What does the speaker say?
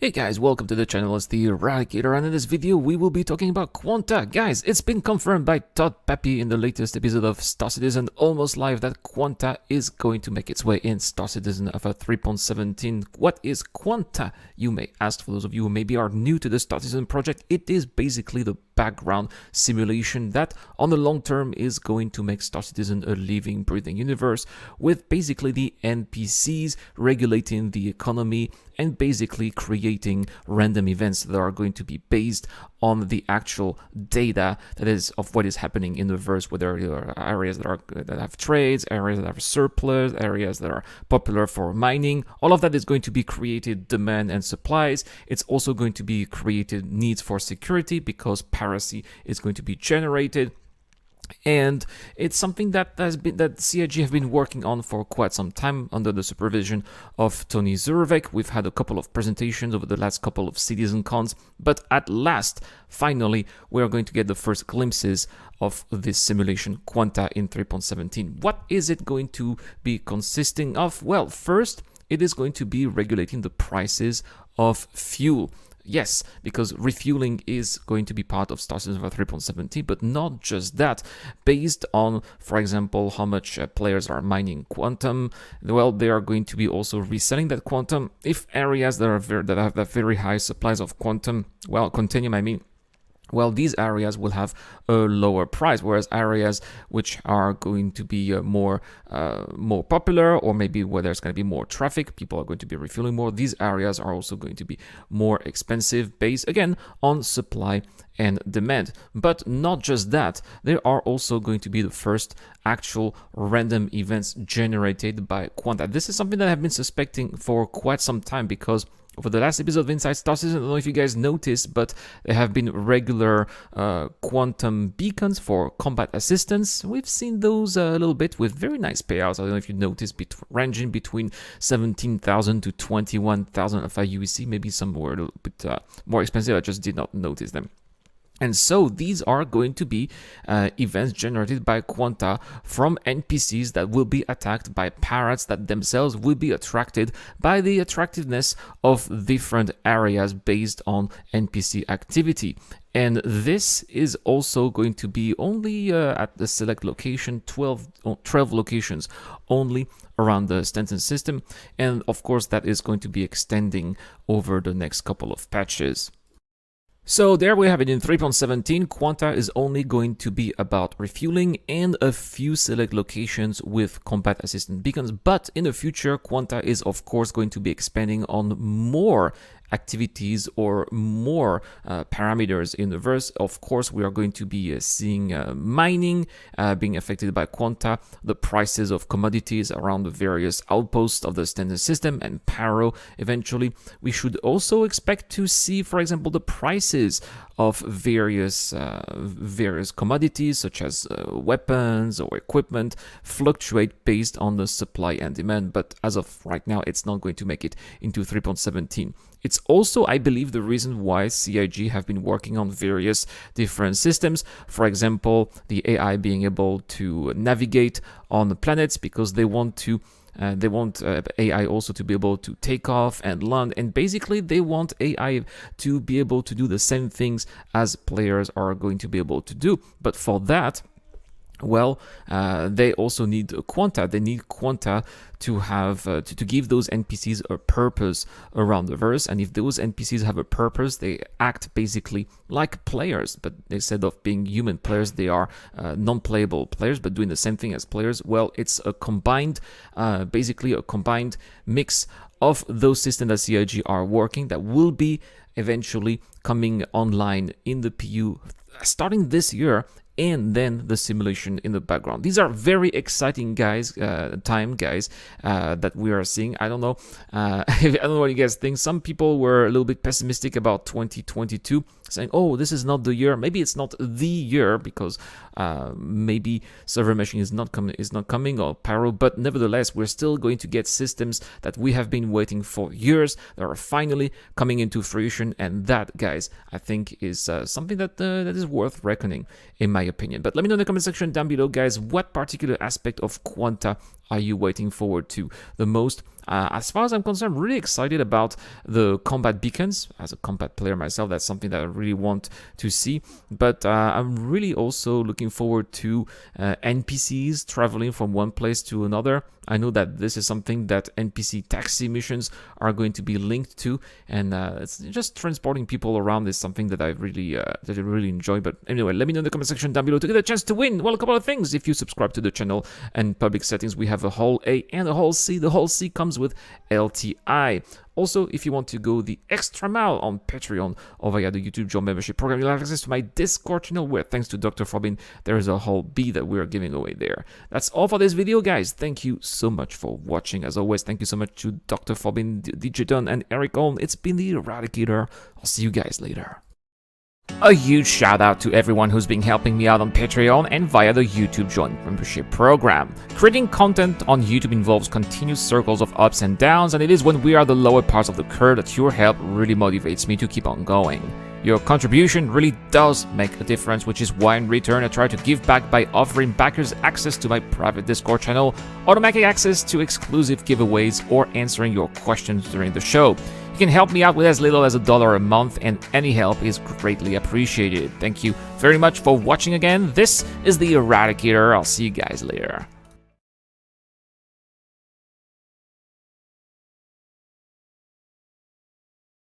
Hey guys, welcome to the channel. It's the Eradicator, and in this video we will be talking about Quanta. Guys, it's been confirmed by Todd Peppy in the latest episode of Star Citizen Almost Live that Quanta is going to make its way in Star Citizen Alpha 3.17. What is Quanta, you may ask, for those of you who maybe are new to the Star Citizen project? It is basically the background simulation that on the long term is going to make Star Citizen a living, breathing universe with basically the NPCs regulating the economy and basically creating random events that are going to be based on the actual data that is of what is happening in the verse, whether there are areas that have trades, areas that have surplus, areas that are popular for mining. All of that is going to be created demand and supplies. It's also going to be created needs for security because piracy is going to be generated. And it's something that CIG have been working on for quite some time under the supervision of Tony Zurovek. We've had a couple of presentations over the last couple of Citizen Cons, but at last, finally, we are going to get the first glimpses of this simulation Quanta in 3.17. What is it going to be consisting of? Well, first, it is going to be regulating the prices of fuel. Yes, because refueling is going to be part of Star Citizen 3.17, but not just that. Based on, for example, how much players are mining quantum, well, they are going to be also reselling that quantum. If areas that have very high supplies of quantum, well, continuum, I mean, well, these areas will have a lower price, whereas areas which are going to be more popular, or maybe where there's going to be more traffic, people are going to be refueling more, these areas are also going to be more expensive, based again on supply and demand. But not just that, there are also going to be the first actual random events generated by Quanta. This is something that I've been suspecting for quite some time, because over the last episode of Inside Star Citizen, I don't know if you guys noticed, but there have been regular quantum beacons for combat assistance. We've seen those a little bit with very nice payouts. I don't know if you noticed, ranging between 17,000 to 21,000 FIUEC. Maybe some were a little bit more expensive. I just did not notice them. And so these are going to be events generated by Quanta from NPCs that will be attacked by pirates that themselves will be attracted by the attractiveness of different areas based on NPC activity. And this is also going to be only at the select location, 12 locations only around the Stanton system. And of course, that is going to be extending over the next couple of patches. So there we have it. In 3.17, Quanta is only going to be about refueling and a few select locations with combat assistant beacons, but in the future, Quanta is of course going to be expanding on more activities or more parameters in the verse. Of course, we are going to be seeing mining being affected by Quanta, the prices of commodities around the various outposts of the standard system, and Paro eventually. We should also expect to see, for example, the prices of various commodities such as weapons or equipment fluctuate based on the supply and demand, but as of right now, it's not going to make it into 3.17. It's also, I believe, the reason why CIG have been working on various different systems. For example, the AI being able to navigate on the planets, because they want AI also to be able to take off and land, and basically they want AI to be able to do the same things as players are going to be able to do. But for that, well, they also need Quanta. They need Quanta to have to give those NPCs a purpose around the verse. And if those NPCs have a purpose, they act basically like players, but instead of being human players, they are non-playable players, but doing the same thing as players. Well, it's a combined, basically a combined mix of those systems that CIG are working that will be eventually coming online in the PU starting this year, and then the simulation in the background. These are very exciting guys, that we are seeing. I don't know, I don't know what you guys think. Some people were a little bit pessimistic about 2022, saying, oh, this is not the year. Maybe it's not the year because maybe server meshing is not coming, or Paro, but nevertheless, we're still going to get systems that we have been waiting for years that are finally coming into fruition, and that, guys, I think is something that is worth reckoning, in my opinion. But let me know in the comment section down below, guys, what particular aspect of Quanta are you waiting forward to the most? As far as I'm concerned, really excited about the combat beacons. As a combat player myself, that's something that I really want to see. But I'm really also looking forward to NPCs traveling from one place to another. I know that this is something that NPC taxi missions are going to be linked to, and it's just transporting people around is something that I really enjoy. But anyway, let me know in the comment section down below to get a chance to win. Well, a couple of things. If you subscribe to the channel and public settings, we have a whole A and a whole C. The whole C comes with LTI. Also, if you want to go the extra mile on Patreon or via the YouTube Joe membership program, you'll have access to my Discord channel where, thanks to Dr. Forbin, there is a whole B that we're giving away there. That's all for this video, guys. Thank you so much for watching. As always, thank you so much to Dr. Forbin, DJ Don, and Eric Olm. It's been the Eradicator. I'll see you guys later. A huge shout out to everyone who's been helping me out on Patreon and via the YouTube Join membership program. Creating content on YouTube involves continuous circles of ups and downs, and it is when we are the lower parts of the curve that your help really motivates me to keep on going. Your contribution really does make a difference, which is why in return I try to give back by offering backers access to my private Discord channel, automatic access to exclusive giveaways, or answering your questions during the show. You can help me out with as little as $1 a month, and any help is greatly appreciated. Thank you very much for watching again. This is the Eradicator. I'll see you guys later.